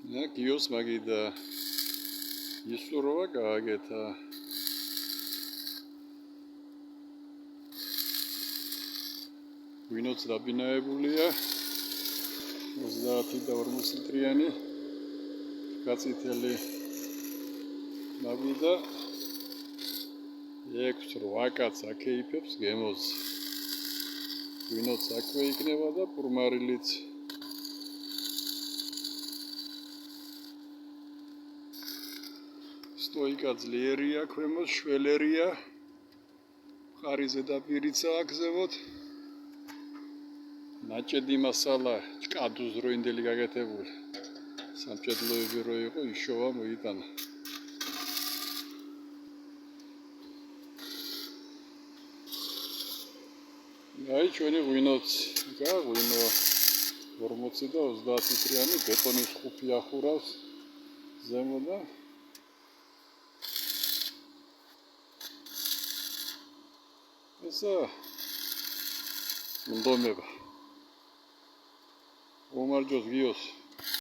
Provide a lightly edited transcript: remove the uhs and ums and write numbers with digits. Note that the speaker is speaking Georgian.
გიოს მაგიდა ისურვა გააკეთა. ვინოც დაბინაებულია 30 და 40 ლიტრიანი გაწითელი მაგიდა 6-8 კაცს აკეიფებს გემოს. ვინოც აქვე იქნება და პურმარილიც სტოიკა ძლიერია, ქვემოთ შველერია, მხარი ზედაპირიცა აქვს ზემოთ. ნაჭედი მასალა ჭკადუს დროინდელი გაკეთებული. სამჭედლოები რო იყო, იშოვა მოიტანა. აი ჩვენი ღვინოც გაღვინო 40 და 30 ლიტრიანი ბეტონის ხუფი ახურავს ზემოდან. ესა უნდომება. უმარჯოს გიოს.